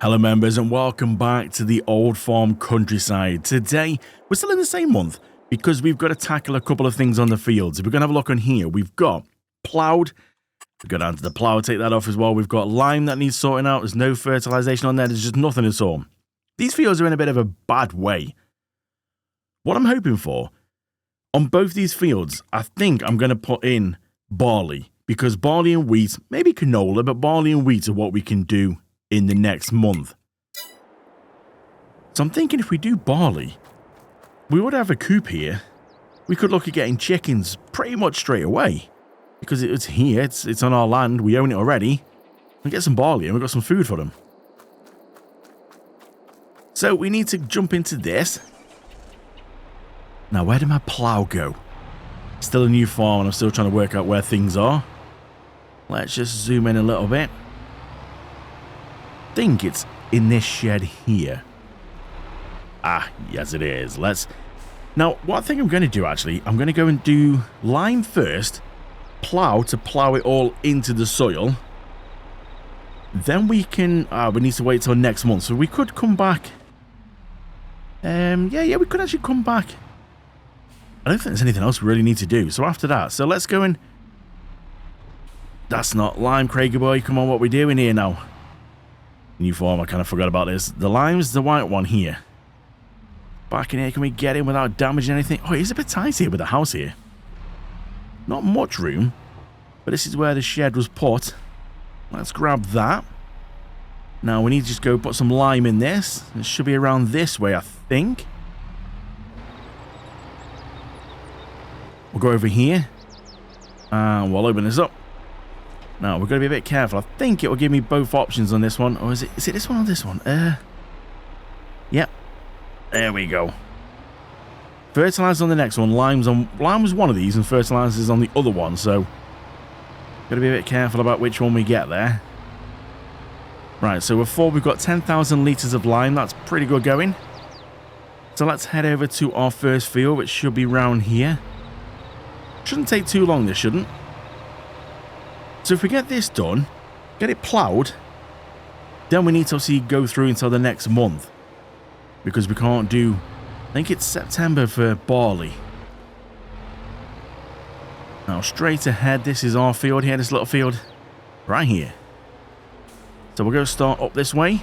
Hello members and welcome back to the Old Farm Countryside. Today we're still in the same month because we've got to tackle a couple of things on the fields. If we're going to have a look on here, we've got ploughed. We've got down to the plough, take that off as well. We've got lime that needs sorting out. There's no fertilization on there. There's just nothing at all. These fields are in a bit of a bad way. What I'm hoping for on both these fields, I think I'm going to put in barley because barley and wheat, maybe canola, but barley and wheat are what we can do in the next month. So I'm thinking if we do barley, we would have a coop here. We could look at getting chickens pretty much straight away because it's here, it's on our land, we own it already. We get some barley and we've got some food for them. So we need to jump into this. Now where did my plough go? Still a new farm and I'm still trying to work out where things are. Let's just zoom in a little bit. I think it's in this shed here. Ah, yes it is. Now what I think I'm going to do actually, I'm going to go and do lime first, plough to plough it all into the soil. Then we can, we need to wait till next month, so we could come back. Yeah, we could actually come back. I don't think there's anything else we really need to do, so after that, so let's go and, that's not lime, Craigie boy, come on, what are we doing here now? New farm, I kind of forgot about this. The lime's the white one here. Back in here, can we get in without damaging anything? Oh, it's a bit tight here with the house here. Not much room, but this is where the shed was put. Let's grab that. Now we need to just go put some lime in this. It should be around this way, I think. We'll go over here. And we'll open this up. Now, we're going to be a bit careful. I think it will give me both options on this one. Or is it this one or this one? Yep. There we go. Fertilizer on the next one. Lime was one of these and fertilizer is on the other one. So, got to be a bit careful about which one we get there. Right, so we've got 10,000 litres of lime. That's pretty good going. So let's head over to our first field, which should be round here. Shouldn't take too long, this shouldn't. So if we get this done, get it ploughed, then we need to obviously go through until the next month. Because we can't do, I think it's September for barley. Now straight ahead, this is our field here, this little field right here. So we're going to start up this way.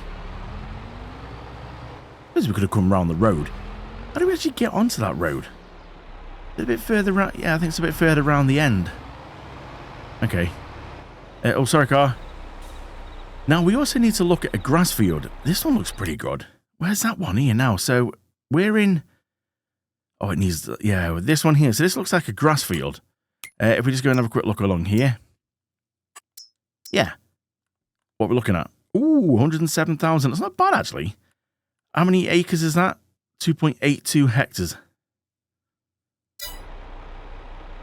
Because we could have come around the road. How do we actually get onto that road? It's a bit further around, yeah, I think it's a bit further around the end. Okay. Oh, sorry, car. Now, we also need to look at a grass field. This one looks pretty good. Where's that one here now? So, we're in... Oh, it needs... Yeah, this one here. So, this looks like a grass field. If we just go and have a quick look along here. Yeah. What we're looking at. Ooh, 107,000. That's not bad, actually. How many acres is that? 2.82 hectares.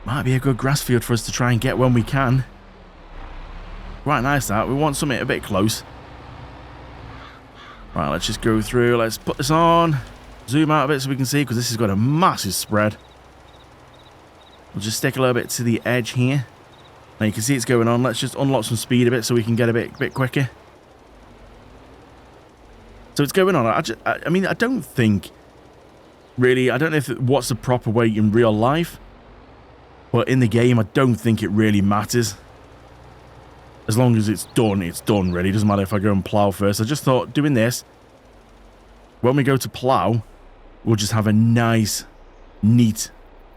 Might be a good grass field for us to try and get when we can. Right, nice that. We want something a bit close. Right, let's just go through. Let's put this on. Zoom out a bit so we can see, because this has got a massive spread. We'll just stick a little bit to the edge here. Now you can see it's going on. Let's just unlock some speed a bit so we can get a bit quicker. So it's going on. I mean, I don't think... Really, I don't know what's the proper way in real life. But in the game, I don't think it really matters. As long as it's done, really. It doesn't matter if I go and plough first. I just thought, doing this, when we go to plough, we'll just have a nice, neat,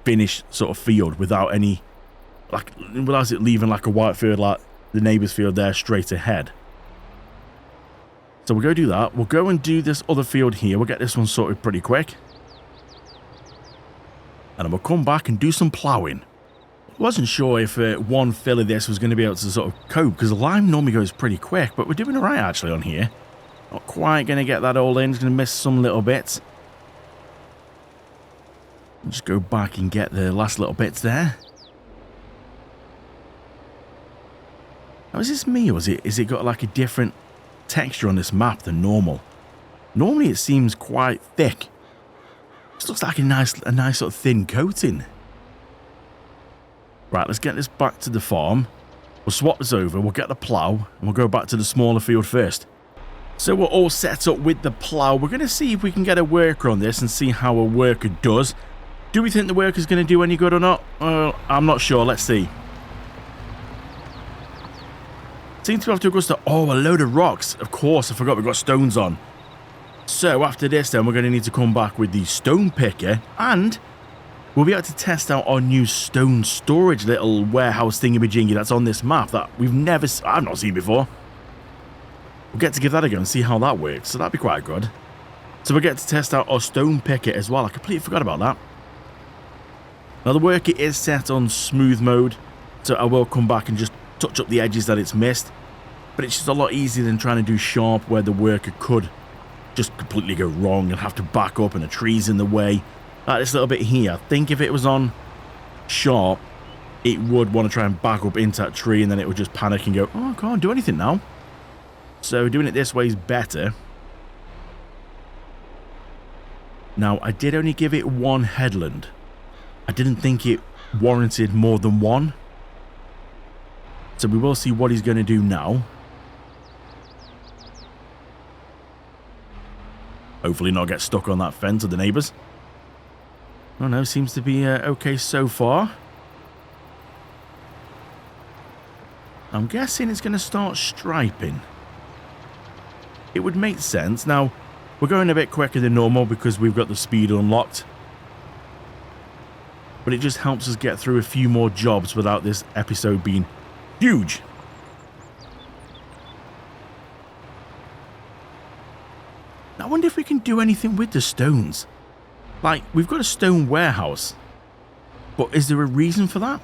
finished sort of field without any, without it leaving like a white field like the neighbour's field there straight ahead. So we'll go do that. We'll go and do this other field here. We'll get this one sorted pretty quick. And then we'll come back and do some ploughing. I wasn't sure if one fill of this was going to be able to sort of cope, because the lime normally goes pretty quick, but we're doing alright actually on here. Not quite going to get that all in, just going to miss some little bits. I'll just go back and get the last little bits there. Now is this me, or is it got like a different texture on this map than normal? Normally it seems quite thick. This looks like a nice sort of thin coating. Right, let's get this back to the farm. We'll swap this over, we'll get the plough, and we'll go back to the smaller field first. So we're all set up with the plow. We're going to see if we can get a worker on this and see how a worker does. Do we think the worker's going to do any good or not? I'm not sure. Let's see. Seems to have to go to... Oh, a load of rocks. Of course, I forgot we've got stones on. So after this then, we're going to need to come back with the stone picker. And we'll be able to test out our new stone storage little warehouse thingy-majingy that's on this map that I've not seen before. We'll get to give that a go and see how that works. So that'd be quite good. So we'll get to test out our stone picker as well. I completely forgot about that. Now the worker is set on smooth mode. So I will come back and just touch up the edges that it's missed. But it's just a lot easier than trying to do sharp where the worker could just completely go wrong and have to back up and a tree's in the way. Like this little bit here. I think if it was on sharp, it would want to try and back up into that tree and then it would just panic and go, oh, I can't do anything now. So doing it this way is better. Now, I did only give it one headland. I didn't think it warranted more than one. So we will see what he's going to do now. Hopefully not get stuck on that fence of the neighbours. Oh no, seems to be okay so far. I'm guessing it's going to start striping. It would make sense. Now, we're going a bit quicker than normal because we've got the speed unlocked. But it just helps us get through a few more jobs without this episode being huge. I wonder if we can do anything with the stones. Like, we've got a stone warehouse. But is there a reason for that?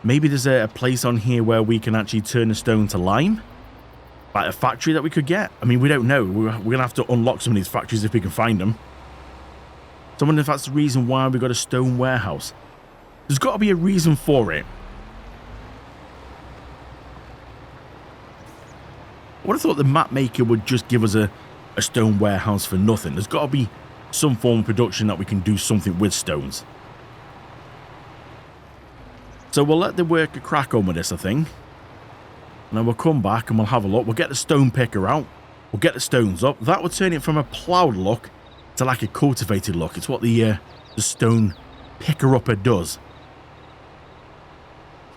Maybe there's a place on here where we can actually turn the stone to lime? Like a factory that we could get? I mean, we don't know. We're going to have to unlock some of these factories if we can find them. So I wonder if that's the reason why we got a stone warehouse. There's got to be a reason for it. I would have thought the map maker would just give us a stone warehouse for nothing. There's got to be some form of production that we can do something with stones. So we'll let the worker crack on with this, I think. And then we'll come back and we'll have a look. We'll get the stone picker out. We'll get the stones up. That would turn it from a ploughed look to like a cultivated look. It's what the stone picker-upper does. So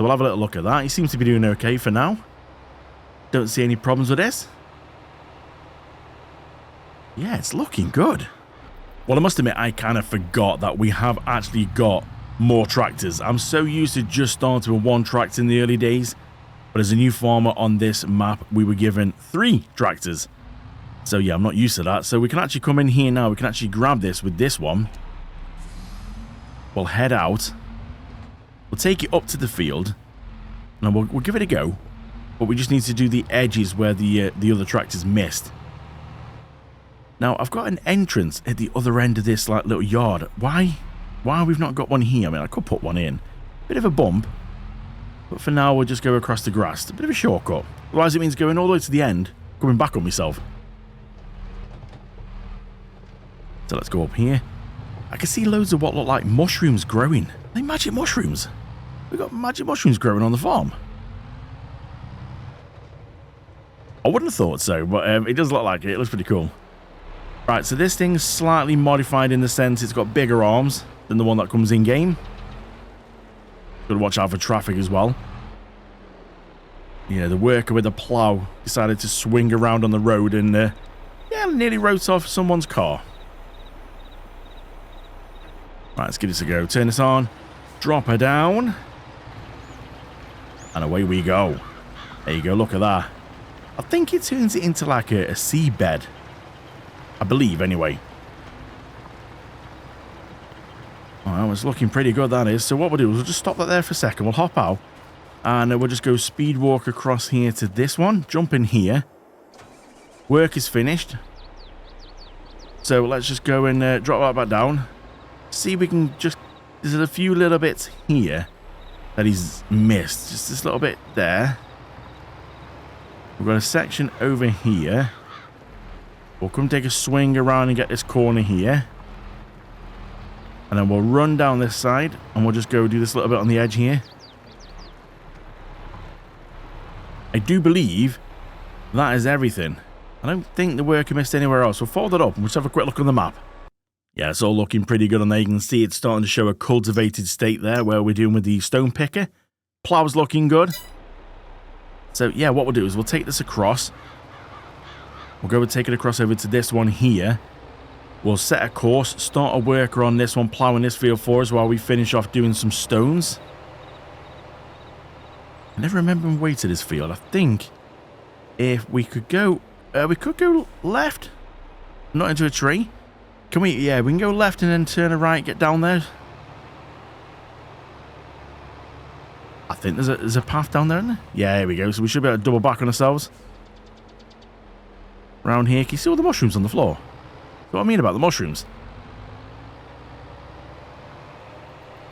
we'll have a little look at that. He seems to be doing okay for now. Don't see any problems with this. Yeah, it's looking good. Well, I must admit, I kind of forgot that we have actually got more tractors. I'm so used to just starting with one tractor in the early days. But as a new farmer on this map, we were given 3 tractors. So yeah, I'm not used to that. So we can actually come in here now. We can actually grab this with this one. We'll head out. We'll take it up to the field. And we'll give it a go. But we just need to do the edges where the other tractors missed. Now, I've got an entrance at the other end of this like little yard. Why we've not got one here? I mean, I could put one in. Bit of a bump. But for now, we'll just go across the grass. A bit of a shortcut. Otherwise, it means going all the way to the end, coming back on myself. So let's go up here. I can see loads of what look like mushrooms growing. Are they magic mushrooms? We've got magic mushrooms growing on the farm. I wouldn't have thought so, but it does look like it. It looks pretty cool. Right, so this thing's slightly modified in the sense it's got bigger arms than the one that comes in-game. Got to watch out for traffic as well. Yeah, the worker with the plow decided to swing around on the road and yeah, nearly wrote off someone's car. Right, let's give this a go. Turn this on. Drop her down. And away we go. There you go, look at that. I think it turns it into like a seabed. I believe, anyway. Well, it's looking pretty good, that is. So what we'll do is we'll just stop that there for a second. We'll hop out. And we'll just go speed walk across here to this one. Jump in here. Work is finished. So let's just go and drop that back down. See if we can just... There's a few little bits here that he's missed. Just this little bit there. We've got a section over here. We'll come take a swing around and get this corner here. And then we'll run down this side. And we'll just go do this little bit on the edge here. I do believe that is everything. I don't think the worker missed anywhere else. We'll fold it up and we'll just have a quick look on the map. Yeah, it's all looking pretty good on there. You can see it's starting to show a cultivated state there where we're doing with the stone picker. Plow's looking good. So, yeah, what we'll do is we'll take this across. We'll go and take it across over to this one here. We'll set a course, start a worker on this one, plowing this field for us while we finish off doing some stones. I never remember the way to this field. I think if we could go left, not into a tree. Can we? Yeah, we can go left and then turn a right, get down there. I think there's a path down there, isn't there? Yeah, here we go. So we should be able to double back on ourselves. Around here, can you see all the mushrooms on the floor? That's what I mean about the mushrooms.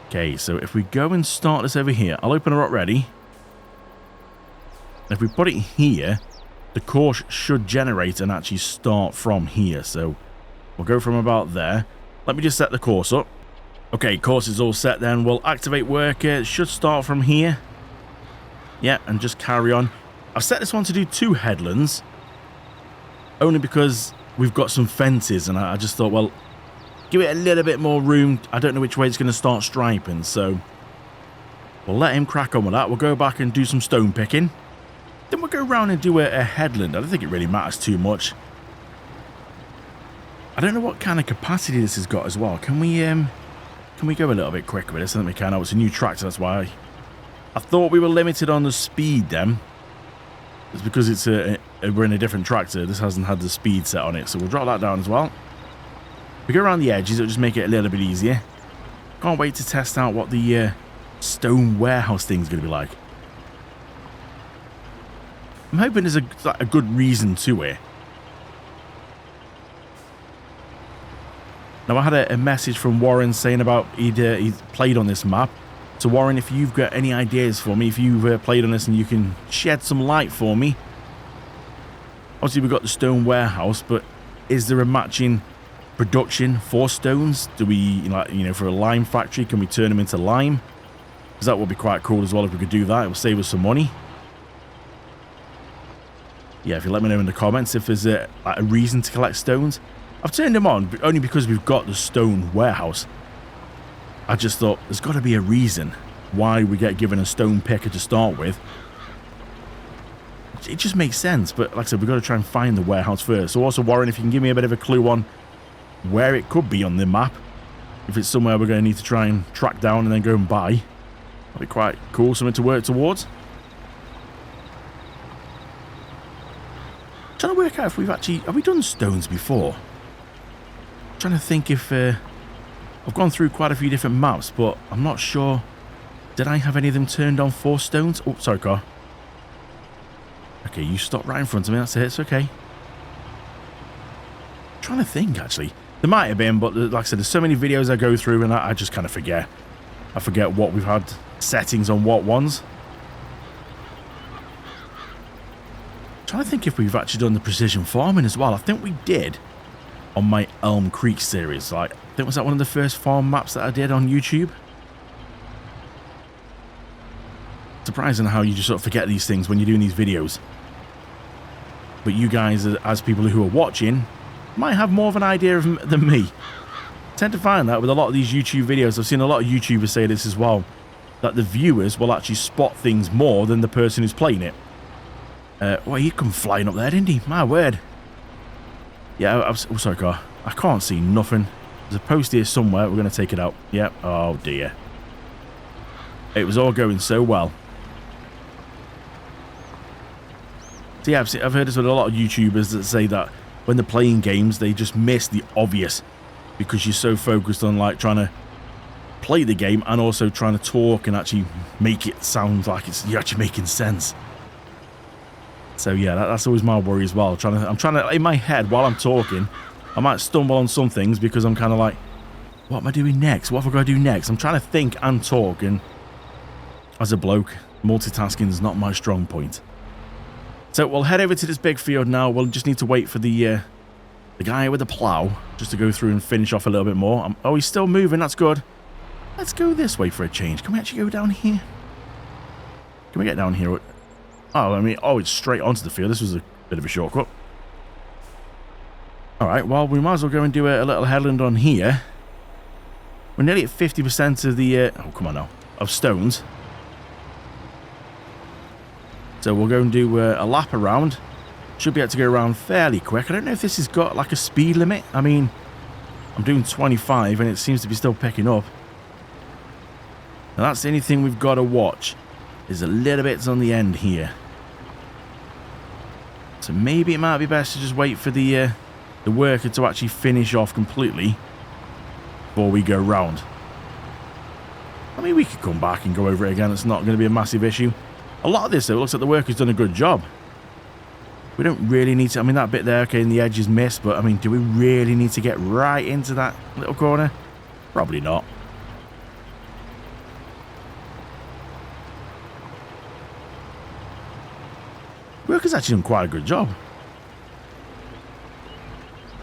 Okay, so if we go and start this over here, I'll open her up ready. If we put it here, the course should generate and actually start from here. So we'll go from about there. Let me just set the course up. Okay, course is all set then. We'll activate worker. It should start from here. Yeah, and just carry on. I've set this one to do 2 headlands. Only because we've got some fences and I just thought, well, give it a little bit more room. I don't know which way it's going to start striping, so we'll let him crack on with that. We'll go back and do some stone picking. Then we'll go around and do a headland. I don't think it really matters too much. I don't know what kind of capacity this has got as well. Can we go a little bit quicker with this? I think we can. Oh, it's a new tractor, that's why. I thought we were limited on the speed then. It's because it's we're in a different tractor. This hasn't had the speed set on it, so we'll drop that down as well. If we go around the edges, it'll just make it a little bit easier. Can't wait to test out what the stone warehouse thing's going to be like. I'm hoping there's a good reason to it. Now, I had a message from Warren saying about he'd played on this map. So, Warren, if you've got any ideas for me, if you've played on this and you can shed some light for me. Obviously, we've got the stone warehouse, but is there a matching production for stones? Do we, for a lime factory, can we turn them into lime? Because that would be quite cool as well if we could do that. It will save us some money. Yeah, if you let me know in the comments if there's a reason to collect stones. I've turned them on only because we've got the stone warehouse. I just thought there's got to be a reason why we get given a stone picker to start with. It just makes sense, but like I said, we've got to try and find the warehouse first. So also, Warren, if you can give me a bit of a clue on where it could be on the map, if it's somewhere we're going to need to try and track down and then go and buy, that'd be quite cool, something to work towards. Trying to work out if have we done stones before? Trying to think if I've gone through quite a few different maps, but I'm not sure. Did I have any of them turned on for stones? Oh, sorry, car. Okay, you stop right in front of me. That's it. It's okay. I'm trying to think, actually. There might have been, but like I said, there's so many videos I go through and I just kind of forget. I forget what we've had settings on what ones. I'm trying to think if we've actually done the precision farming as well. I think we did. On my Elm Creek series. I think was that one of the first farm maps that I did on YouTube. Surprising how you just sort of forget these things when you're doing these videos. But you guys, as people who are watching, might have more of an idea of them than me. I tend to find that with a lot of these YouTube videos. I've seen a lot of YouTubers say this as well, that the viewers will actually spot things more than the person who's playing it. Well, he come flying up there, didn't he? My word. Yeah, oh, sorry, car. I can't see nothing. There's a post here somewhere. We're going to take it out. Yep. Oh, dear. It was all going so well. So, yeah, I've heard this with a lot of YouTubers that say that when they're playing games, they just miss the obvious because you're so focused on, trying to play the game and also trying to talk and actually make it sound like you're actually making sense. So yeah, that's always my worry as well. I'm trying to, in my head, while I'm talking, I might stumble on some things because I'm kind of like, what am I doing next? What have I got to do next? I'm trying to think and talk, and as a bloke, multitasking is not my strong point. So we'll head over to this big field now. We'll just need to wait for the guy with the plow just to go through and finish off a little bit more. Oh, he's still moving. That's good. Let's go this way for a change. Can we actually go down here? Can we get down here? Oh, it's straight onto the field. This was a bit of a shortcut. Alright, well, we might as well go and do a little headland on here. We're nearly at 50% of the... oh, come on now. Of stones. So we'll go and do a lap around. Should be able to go around fairly quick. I don't know if this has got like a speed limit. I mean, I'm doing 25 and it seems to be still picking up. Now that's the only thing we've got to watch. There's a little bit on the end here. So maybe it might be best to just wait for the worker to actually finish off completely before we go round. I mean, we could come back and go over it again. It's not going to be a massive issue. A lot of this, though, looks like the worker's done a good job. We don't really need to... I mean, that bit there, okay, and the edge is missed, but, I mean, do we really need to get right into that little corner? Probably not. Worker's actually done quite a good job.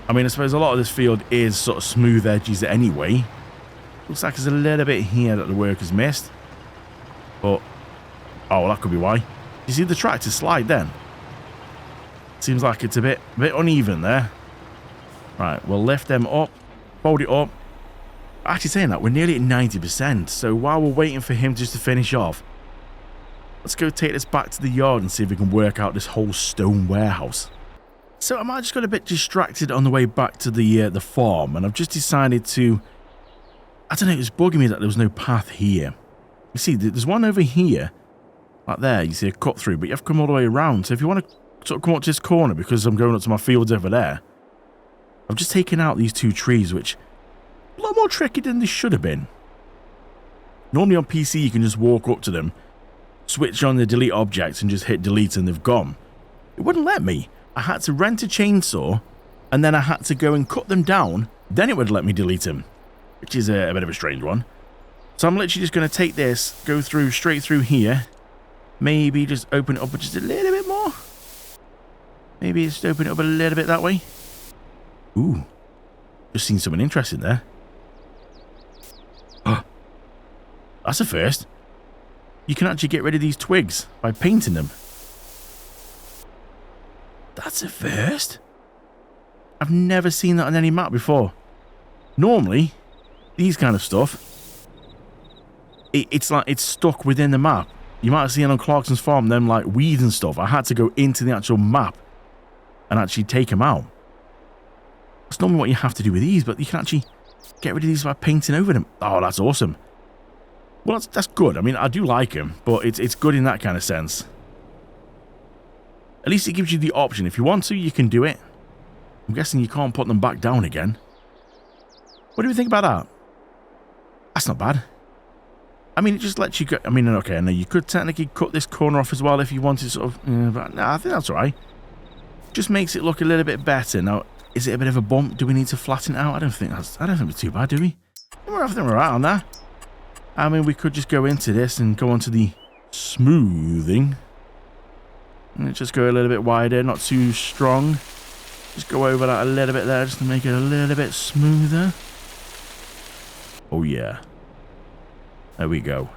I mean, I suppose a lot of this field is sort of smooth edges anyway. Looks like there's a little bit here that the worker's missed. But, oh, well, that could be why. You see the tractor slide then? Seems like it's a bit uneven there. Right, we'll lift them up, fold it up. Actually saying that, we're nearly at 90%. So while we're waiting for him just to finish off, let's go take this back to the yard and see if we can work out this whole stone warehouse. So I might have just got a bit distracted on the way back to the farm, and I've just decided to... I don't know, it was bugging me that there was no path here. You see, there's one over here. Like there, you see a cut through, but you have to come all the way around. So if you want to sort of come up to this corner, because I'm going up to my fields over there, I've just taken out these two trees, which are a lot more tricky than they should have been. Normally on PC, you can just walk up to them, switch on the delete objects, and just hit delete, and they've gone. It wouldn't let me. I had to rent a chainsaw, and then I had to go and cut them down, then it would let me delete them, which is a bit of a strange one. So I'm literally just going to take this, go through, straight through here, maybe just open it up just a little bit more. Maybe just open it up a little bit that way. Ooh, just seen something interesting there. Oh, that's a first. You can actually get rid of these twigs by painting them. That's a first. I've never seen that on any map before. Normally, these kind of stuff, it's like it's stuck within the map. You might have seen on Clarkson's farm them like weeds and stuff. I had to go into the actual map and actually take them out. That's normally what you have to do with these, but you can actually get rid of these by painting over them. Oh, that's awesome. Well, that's good. I mean, I do like them, but it's good in that kind of sense. At least it gives you the option. If you want to, you can do it. I'm guessing you can't put them back down again. What do you think about that? That's not bad. I mean, it just lets you go. I mean, okay, I know you could technically cut this corner off as well if you wanted, sort of. But nah, I think that's all right. Just makes it look a little bit better. Now, is it a bit of a bump? Do we need to flatten it out? I don't think it's too bad, do we? I think we're right on that. I mean, we could just go into this and go onto the smoothing. And just go a little bit wider, not too strong. Just go over that a little bit there just to make it a little bit smoother. Oh, yeah. There we go.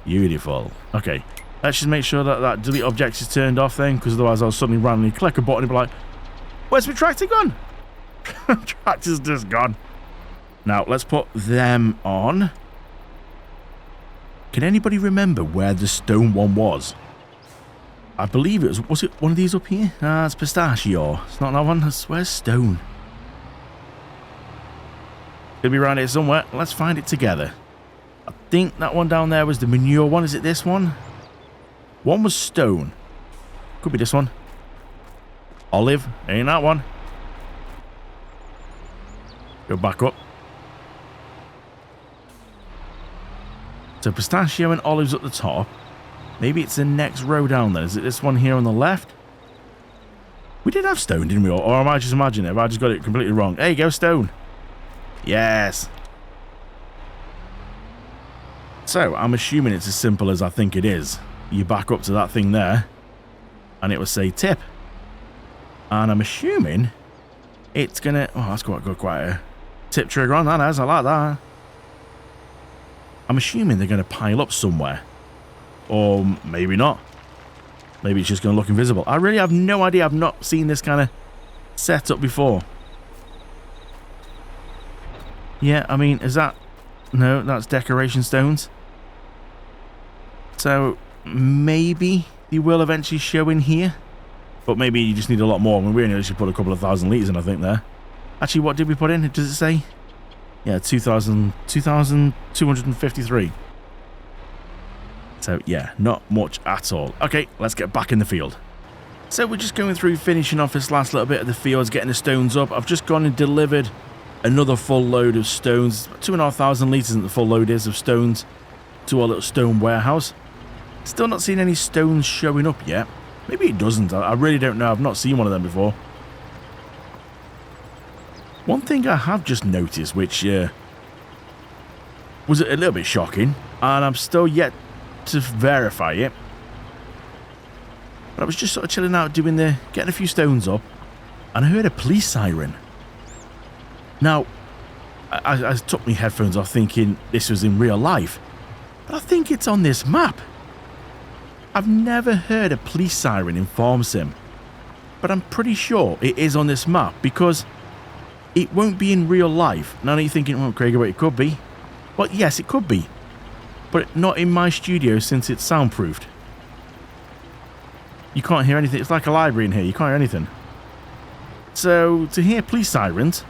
Beautiful. Okay. Let's just make sure that delete objects is turned off then, because otherwise I'll suddenly randomly click a button and be like, where's my tractor gone? Tractor's just gone. Now, let's put them on. Can anybody remember where the stone one was? I believe it was it one of these up here? Ah, it's pistachio. It's not that one. Where's stone? Could be around here somewhere. Let's find it together. I think that one down there was the manure one. Is it this one? One was stone. Could be this one. Olive. Ain't that one. Go back up. So pistachio and olives at the top. Maybe it's the next row down there. Is it this one here on the left? We did have stone, didn't we? Or am I just imagining it? Have I just got it completely wrong? There you go, stone. Yes. So, I'm assuming it's as simple as I think it is. You back up to that thing there, and it will say tip. And I'm assuming it's going to... Oh, that's got quite a tip trigger on that, as I like that. I'm assuming they're going to pile up somewhere. Or maybe not. Maybe it's just going to look invisible. I really have no idea. I've not seen this kind of setup before. Yeah, I mean, is that... No, that's decoration stones. So, maybe they will eventually show in here. But maybe you just need a lot more. I mean, we only actually put a couple of thousand litres in, I think, there. Actually, what did we put in? Does it say? Yeah, 2,253. So, yeah, not much at all. Okay, let's get back in the field. So, we're just going through finishing off this last little bit of the fields, getting the stones up. I've just gone and delivered another full load of stones. 2,500 litres in the full load is of stones to our little stone warehouse. Still not seeing any stones showing up yet. Maybe it doesn't. I really don't know. I've not seen one of them before. One thing I have just noticed, which was a little bit shocking, and I'm still yet to verify it. But I was just sort of chilling out, getting a few stones up, and I heard a police siren. Now, I took my headphones off thinking this was in real life, but I think it's on this map. I've never heard a police siren in Farm Sim, but I'm pretty sure it is on this map because it won't be in real life. Now you're thinking, well, Craig, it could be. Well, yes, it could be, but not in my studio since it's soundproofed. You can't hear anything. It's like a library in here. You can't hear anything. So to hear police sirens,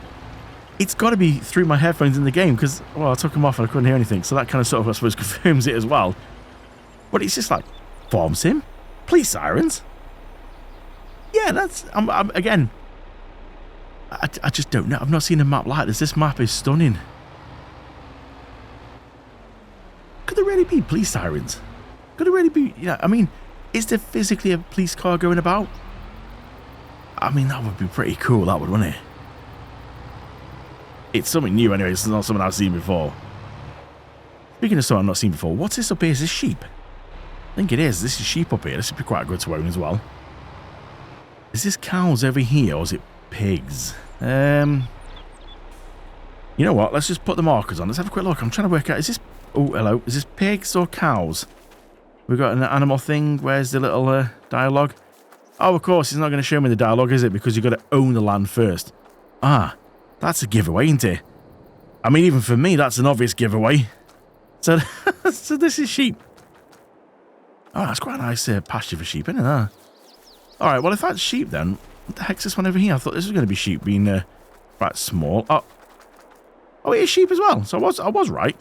it's got to be through my headphones in the game because, well, I took them off and I couldn't hear anything. So that kind of sort of, I suppose, confirms it as well. But it's just like, Farm Sim? Police sirens? Yeah, that's... again, I just don't know. I've not seen a map like this. This map is stunning. Could there really be police sirens? Could there really be... Yeah, I mean, is there physically a police car going about? I mean, that would be pretty cool, that would, wouldn't it? It's something new anyway. It's not something I've seen before. Speaking of something I've not seen before, what's this up here? Is this sheep? I think it is. This is sheep up here. This would be quite good to own as well. Is this cows over here or is it pigs? You know what? Let's just put the markers on. Let's have a quick look. I'm trying to work out. Is this... Oh, hello. Is this pigs or cows? We've got an animal thing. Where's the little dialogue? Oh, of course. It's not going to show me the dialogue, is it? Because you've got to own the land first. Ah, that's a giveaway, isn't it? I mean, even for me, that's an obvious giveaway. So, so this is sheep. Oh, that's quite a nice pasture for sheep, isn't it? Alright, well, if that's sheep then, what the heck's this one over here? I thought this was going to be sheep being quite small. Oh, it is sheep as well. So I was right.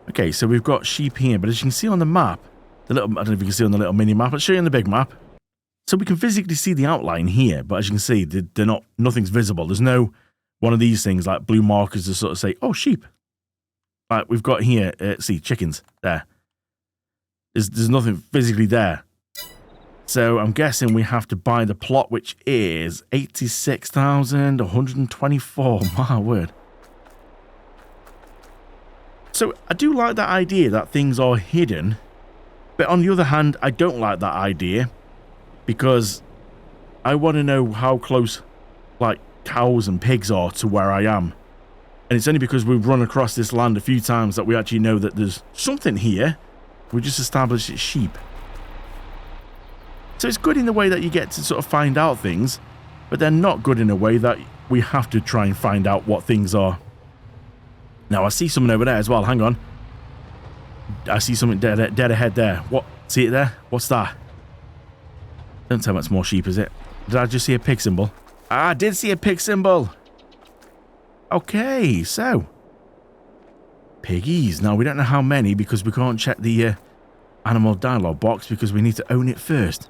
Okay, so we've got sheep here, but as you can see on the map, I don't know if you can see on the little mini map, I'll show you on the big map. So we can physically see the outline here, but as you can see, nothing's visible. There's no one of these things like blue markers to sort of say, oh, sheep. Like we've got here, see, chickens, there. There's nothing physically there. So I'm guessing we have to buy the plot, which is 86,124. My word. So I do like that idea that things are hidden. But on the other hand, I don't like that idea. Because I want to know how close, like, cows and pigs are to where I am. And it's only because we've run across this land a few times that we actually know that there's something here. We just established it's sheep. So it's good in the way that you get to sort of find out things, but they're not good in a way that we have to try and find out what things are. Now, I see something over there as well. Hang on. I see something dead ahead there. What? See it there? What's that? Don't tell me it's more sheep, is it? Did I just see a pig symbol? I did see a pig symbol. Okay, so... piggies. Now, we don't know how many because we can't check the animal dialogue box because we need to own it first.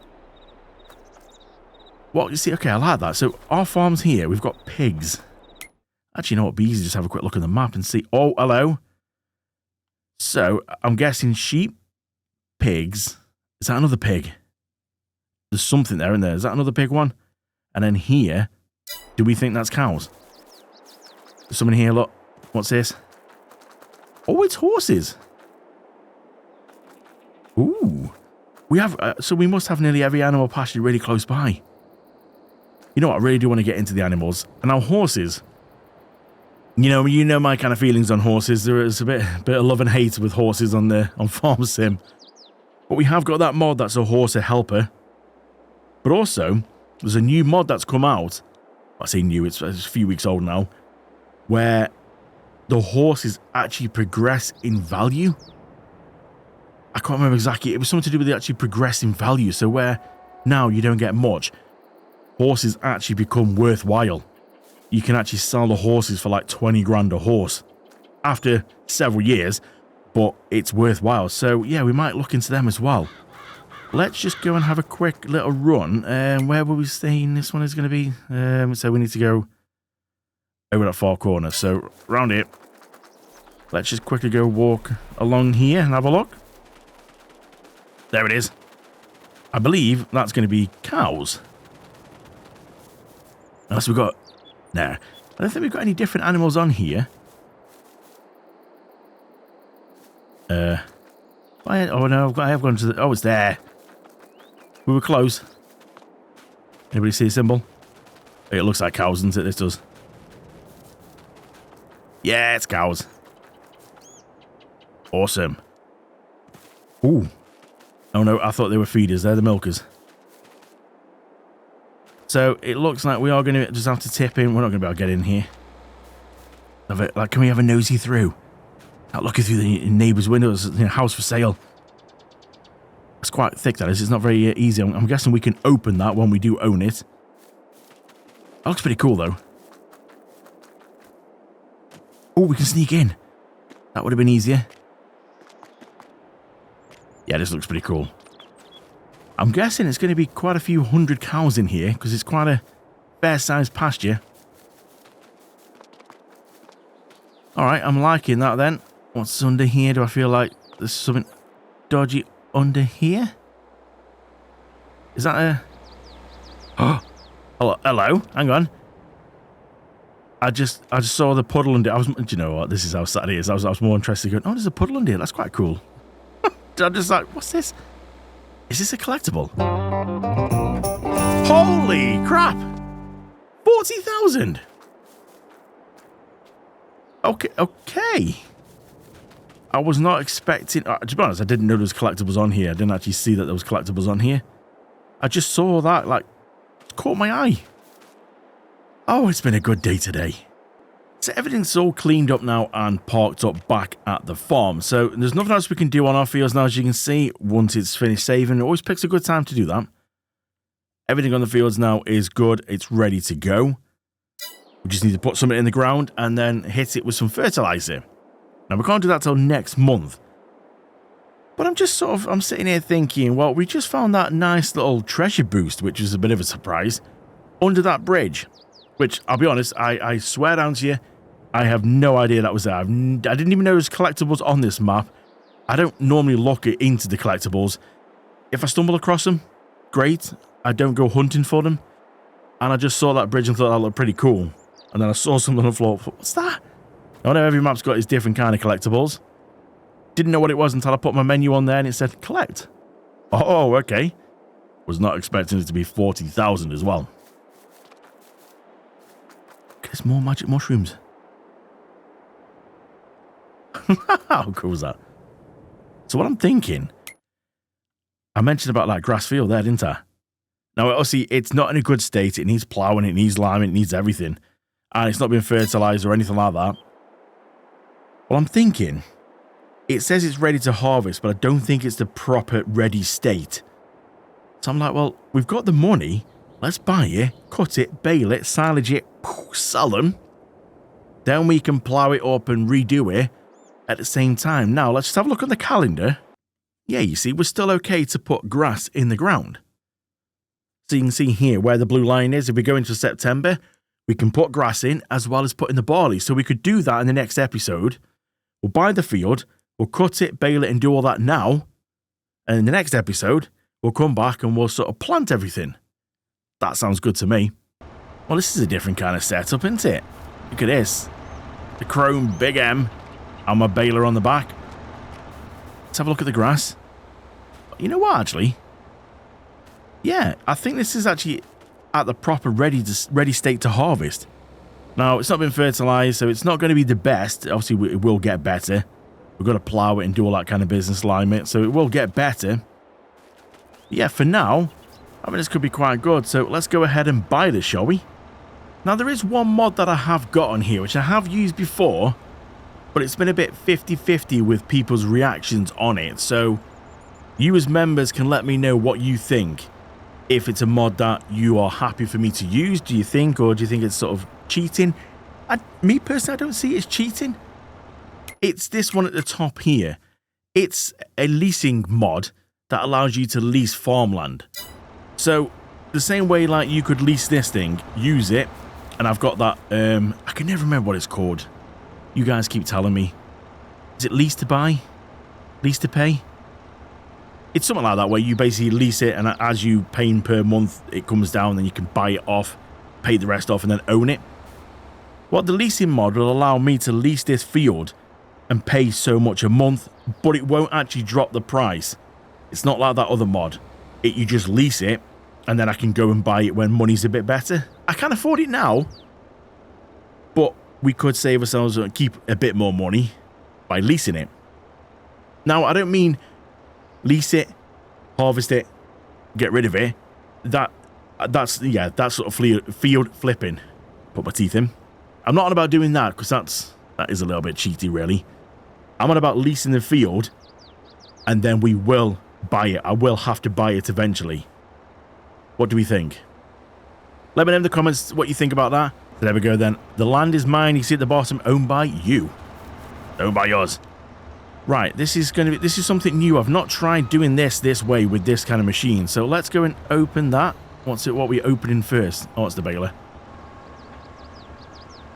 Well, you see, okay, I like that. So, our farm's here. We've got pigs. Actually, you know what? It'd be easy to just have a quick look at the map and see. Oh, hello. So, I'm guessing sheep, pigs. Is that another pig? There's something there, isn't there? Is that another pig one? And then here, do we think that's cows? There's someone here, look. What's this? Oh, it's horses. Ooh. We have, so we must have nearly every animal pasture really close by. You know what? I really do want to get into the animals. And now horses. You know my kind of feelings on horses. There is a bit of love and hate with horses on Farm Sim. But we have got that mod that's a horse a helper. But also, there's a new mod that's come out. I say new, it's a few weeks old now. where the horses actually progress in value. I can't remember exactly. It was something to do with they actually progress in value. So where now you don't get much, horses actually become worthwhile. You can actually sell the horses for like 20 grand a horse after several years, but it's worthwhile. So yeah, we might look into them as well. Let's just go and have a quick little run. Where were we saying this one is going to be? So we need to go over that far corner. So round it. Let's just quickly go walk along here and have a look. There it is. I believe that's going to be cows. Unless we've got... Nah. I don't think we've got any different animals on here. Oh no, I have gone to the... Oh, it's there. We were close. Anybody see a symbol? It looks like cows, doesn't it? This does. Yeah, it's cows. Awesome. Ooh. Oh no, I thought they were feeders. They're the milkers. So it looks like we are going to just have to tip in. We're not going to be able to get in here. Like, can we have a nosy through? Not looking through the neighbour's windows. House for sale. It's quite thick, that is. It's not very easy. I'm guessing we can open that when we do own it. That looks pretty cool, though. Oh, we can sneak in. That would have been easier. Yeah, this looks pretty cool. I'm guessing it's going to be quite a few hundred cows in here, because it's quite a fair-sized pasture. Alright, I'm liking that then. What's under here? Do I feel like there's something dodgy under here? Is that a... Oh, hello. Hang on. I just saw the puddle under... Do you know what? This is how sad it is. I was more interested going, oh, there's a puddle under here. That's quite cool. I'm just like, what's this? Is this a collectible? Holy crap! 40,000! Okay. I was not expecting... to be honest, I didn't know there was collectibles on here. I didn't actually see that there was collectibles on here. I just saw that, like, it caught my eye. Oh, it's been a good day today. So everything's all cleaned up now and parked up back at the farm. So there's nothing else we can do on our fields now, as you can see. Once it's finished saving, it always picks a good time to do that. Everything on the fields now is good. It's ready to go. We just need to put something in the ground and then hit it with some fertilizer. Now, we can't do that till next month. But I'm sitting here thinking, well, we just found that nice little treasure boost, which was a bit of a surprise, under that bridge. Which, I'll be honest, I swear down to you, I have no idea that was there. I didn't even know there was collectibles on this map. I don't normally look into the collectibles. If I stumble across them, great. I don't go hunting for them. And I just saw that bridge and thought that looked pretty cool. And then I saw something on the floor. What's that? I know every map's got its different kind of collectibles. Didn't know what it was until I put my menu on there and it said collect. Oh, okay. Was not expecting it to be 40,000 as well. There's more magic mushrooms. How cool is that? So what I'm thinking, I mentioned about that grass field there, didn't I? Now, obviously, it's not in a good state. It needs ploughing, it needs liming, it needs everything. And it's not been fertilized or anything like that. Well, I'm thinking, it says it's ready to harvest, but I don't think it's the proper ready state. So I'm like, well, we've got the money. Let's buy it, cut it, bale it, silage it, sell them. Then we can plough it up and redo it at the same time. Now, let's just have a look at the calendar. Yeah, you see, we're still okay to put grass in the ground. So you can see here where the blue line is. If we go into September, we can put grass in as well as put in the barley. So we could do that in the next episode. We'll buy the field, we'll cut it, bale it, and do all that now. And in the next episode, we'll come back and we'll sort of plant everything. That sounds good to me. Well, this is a different kind of setup, isn't it? Look at this. The chrome Big M and my baler on the back. Let's have a look at the grass. You know what, actually? Yeah, I think this is actually at the proper ready state to harvest. Now, it's not been fertilized, so it's not going to be the best. Obviously, it will get better. We've got to plow it and do all that kind of business, lime it, so it will get better. Yeah, for now, I mean, this could be quite good. So let's go ahead and buy this, shall we? Now, there is one mod that I have got on here, which I have used before, but it's been a bit 50-50 with people's reactions on it. So you as members can let me know what you think. If it's a mod that you are happy for me to use, do you think, or do you think it's sort of cheating? Me personally, I don't see it as cheating. It's this one at the top here. It's a leasing mod that allows you to lease farmland. So the same way like you could lease this thing, use it, and I've got that, I can never remember what it's called. You guys keep telling me. Is it lease to buy? Lease to pay? It's something like that where you basically lease it, and as you paying per month, it comes down, then you can buy it off, pay the rest off, and then own it. Well, the leasing mod will allow me to lease this field and pay so much a month, but it won't actually drop the price. It's not like that other mod. You just lease it, and then I can go and buy it when money's a bit better. I can't afford it now, but we could save ourselves and keep a bit more money by leasing it. Now, I don't mean lease it, harvest it, get rid of it. That's sort of field flipping. Put my teeth in. I'm not on about doing that, because that is a little bit cheaty, really. I'm on about leasing the field, and then we will buy it. I will have to buy it eventually. What do we think? Let me know in the comments what you think about that. So there we go then. The land is mine. You see at the bottom, owned by you. Owned by yours. Right, this is something new. I've not tried doing this way with this kind of machine. So let's go and open that. What are we opening first? Oh, it's the baler.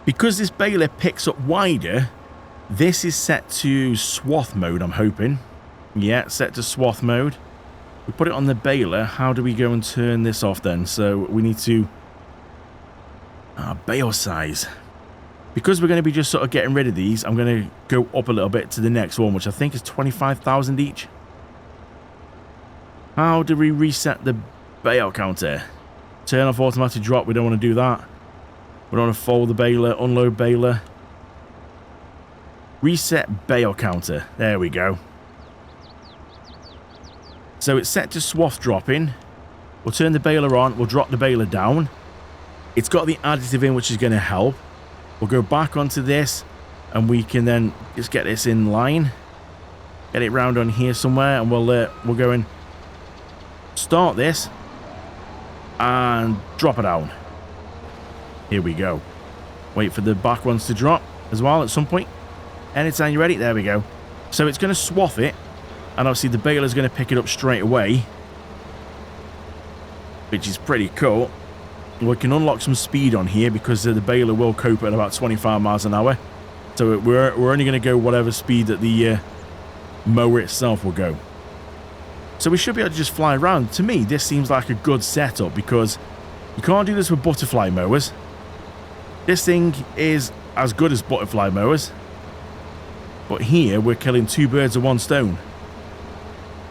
Because this baler picks up wider, this is set to swath mode, I'm hoping. Yeah, set to swath mode. We put it on the baler. How do we go and turn this off then? So we need to... bale size. Because we're going to be just sort of getting rid of these, I'm going to go up a little bit to the next one, which I think is 25,000 each. How do we reset the bale counter? Turn off automatic drop. We don't want to do that. We don't want to fold the baler, unload baler. Reset bale counter. There we go. So it's set to swath dropping. We'll turn the baler on. We'll drop the baler down. It's got the additive in, which is going to help. We'll go back onto this, and we can then just get this in line. Get it round on here somewhere, and we'll go and start this and drop it down. Here we go. Wait for the back ones to drop as well at some point. Anytime you're ready, there we go. So it's going to swath it, and obviously the baler's going to pick it up straight away, which is pretty cool. We can unlock some speed on here because the baler will cope at about 25 miles an hour. So we're only going to go whatever speed that the mower itself will go. So we should be able to just fly around. To me, this seems like a good setup because you can't do this with butterfly mowers. This thing is as good as butterfly mowers. But here, we're killing two birds with one stone.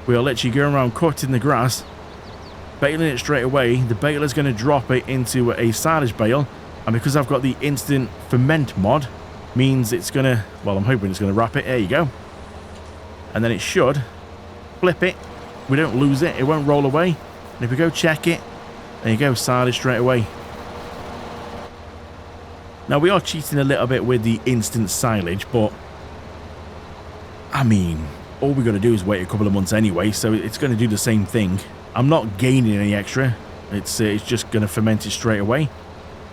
We are literally going around cutting the grass, baling it straight away. The baler's going to drop it into a silage bale. And because I've got the instant ferment mod, means it's going to, well, I'm hoping it's going to wrap it. There you go. And then it should flip it. We don't lose it. It won't roll away. And if we go check it, there you go, silage straight away. Now, we are cheating a little bit with the instant silage, but I mean, all we got to do is wait a couple of months anyway, so it's going to do the same thing. I'm not gaining any extra. It's just going to ferment it straight away.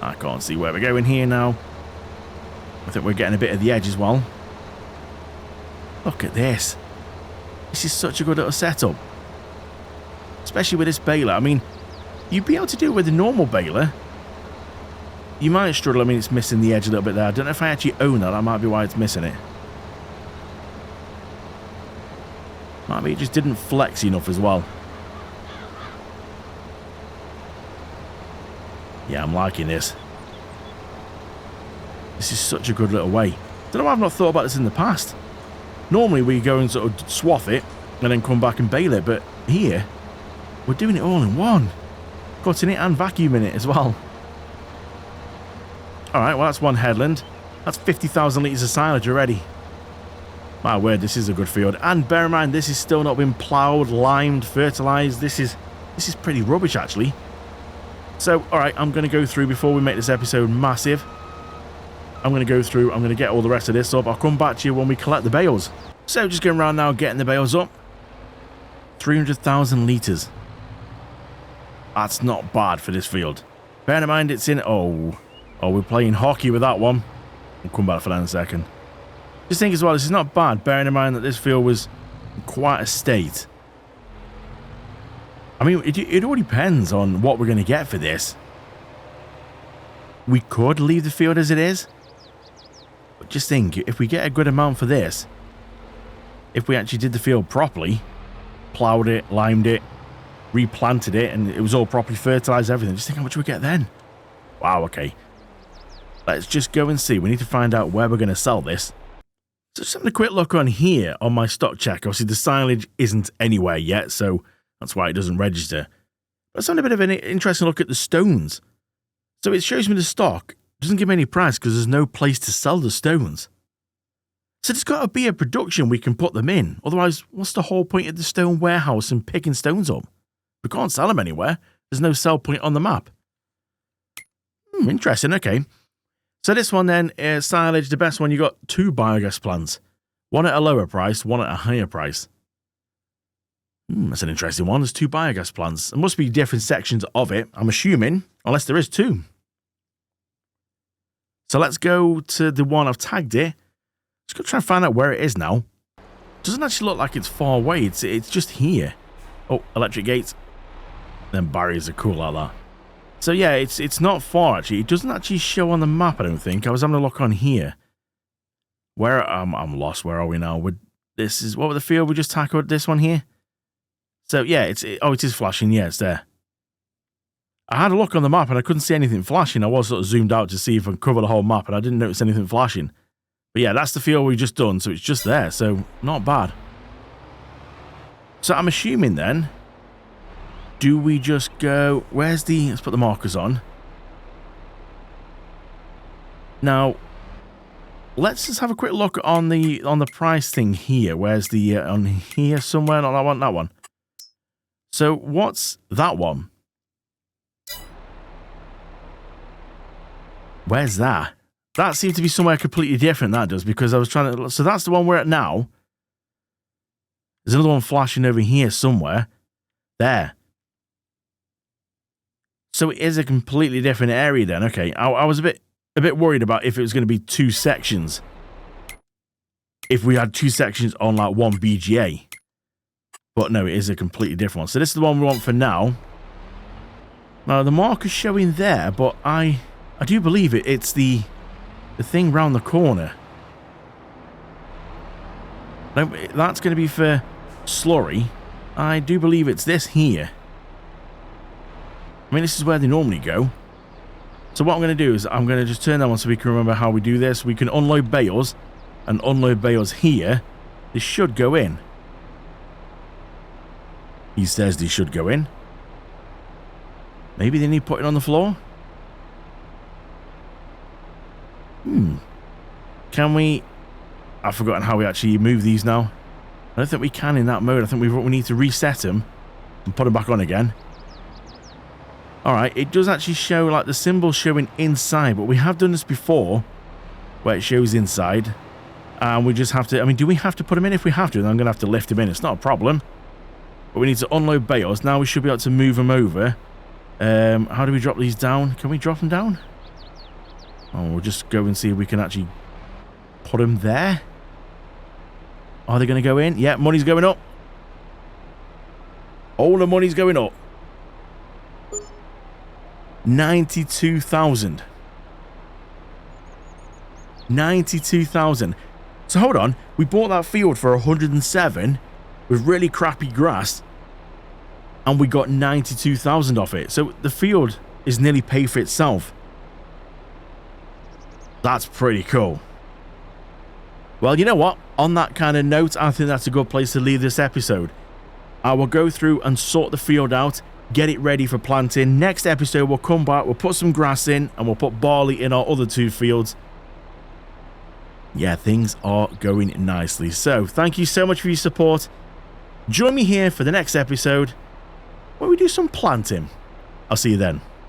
I can't see where we're going here now. I think we're getting a bit of the edge as well. Look at this. This is such a good little setup. Especially with this baler. I mean, you'd be able to do it with a normal baler. You might struggle. I mean, it's missing the edge a little bit there. I don't know if I actually own that. That might be why it's missing it. Might be it just didn't flex enough as well. Yeah, I'm liking this. This is such a good little way. Don't know why I've not thought about this in the past. Normally we go and sort of swath it and then come back and bale it, but here we're doing it all in one. Cutting it and vacuuming it as well. Alright, well that's one headland. That's 50,000 litres of silage already. My word, this is a good field. And bear in mind, this is still not been ploughed, limed, fertilised. This is pretty rubbish actually. So, alright, I'm going to go through before we make this episode massive. I'm going to go through, I'm going to get all the rest of this up. I'll come back to you when we collect the bales. So, just going around now, getting the bales up. 300,000 litres. That's not bad for this field. Bear in mind, it's in... Oh, we're playing hockey with that one. We'll come back for that in a second. Just think as well, this is not bad, bearing in mind that this field was in quite a state. I mean, it all depends on what we're going to get for this. We could leave the field as it is. But just think, if we get a good amount for this, if we actually did the field properly, ploughed it, limed it, replanted it, and it was all properly fertilised, everything, just think how much we get then. Wow, okay. Let's just go and see. We need to find out where we're going to sell this. So just having a quick look on here on my stock check. Obviously, the silage isn't anywhere yet, so that's why it doesn't register. But it's having a bit of an interesting look at the stones. So it shows me the stock. It doesn't give me any price because there's no place to sell the stones. So there's got to be a production we can put them in. Otherwise, what's the whole point of the stone warehouse and picking stones up? We can't sell them anywhere. There's no sell point on the map. Interesting, okay. So this one then, silage, the best one, you got 2 biogas plants. One at a lower price, one at a higher price. That's an interesting one. There's 2 biogas plants. There must be different sections of it, I'm assuming, unless there is 2. So let's go to the one I've tagged it. Just go try and find out where it is now. Doesn't actually look like it's far away. It's just here. Oh, electric gates. Them barriers are cool like that. So yeah, it's not far actually. It doesn't actually show on the map, I don't think. I was having a look on here. Where I'm lost. Where are we now? This is what was the field we just tackled? This one here. So yeah, it is flashing. Yeah, it's there. I had a look on the map and I couldn't see anything flashing. I was sort of zoomed out to see if I could cover the whole map and I didn't notice anything flashing. But yeah, that's the field we just done. So it's just there. So not bad. So I'm assuming then. Do we just go... Where's the... Let's put the markers on. Now, let's just have a quick look on the price thing here. Where's the... on here somewhere? Not that one, that one. So, what's that one? Where's that? That seems to be somewhere completely different, that does, because I was trying to... So, that's the one we're at now. There's another one flashing over here somewhere. There. So it is a completely different area then. Okay, I was a bit worried about if it was going to be 2 sections. If we had 2 sections on like one BGA. But no, it is a completely different one. So this is the one we want for now. Now the marker's showing there, but I do believe it's the thing round the corner. No, that's going to be for slurry. I do believe it's this here. I mean, this is where they normally go. So what I'm going to do is I'm going to just turn that on so we can remember how we do this. We can unload bales and unload bales here. This should go in. He says they should go in. Maybe they need putting on the floor? Can we... I've forgotten how we actually move these now. I don't think we can in that mode. I think we need to reset them and put them back on again. Alright, it does actually show like the symbol showing inside, but we have done this before where it shows inside. And we just have to, I mean, do we have to put them in? If we have to, then I'm going to have to lift them in. It's not a problem. But we need to unload bales. Now we should be able to move them over. How do we drop these down? Can we drop them down? Oh, we'll just go and see if we can actually put them there. Are they going to go in? Yeah, money's going up. All the money's going up. 92,000. 92,000. So hold on, we bought that field for 107 with really crappy grass and we got 92,000 off it. So the field is nearly paid for itself. That's pretty cool. Well, you know what? On that kind of note, I think that's a good place to leave this episode. I will go through and sort the field out, get it ready for planting. Next episode, we'll come back, we'll put some grass in, and we'll put barley in our other 2 fields. Yeah, things are going nicely. So, thank you so much for your support. Join me here for the next episode, where we do some planting. I'll see you then.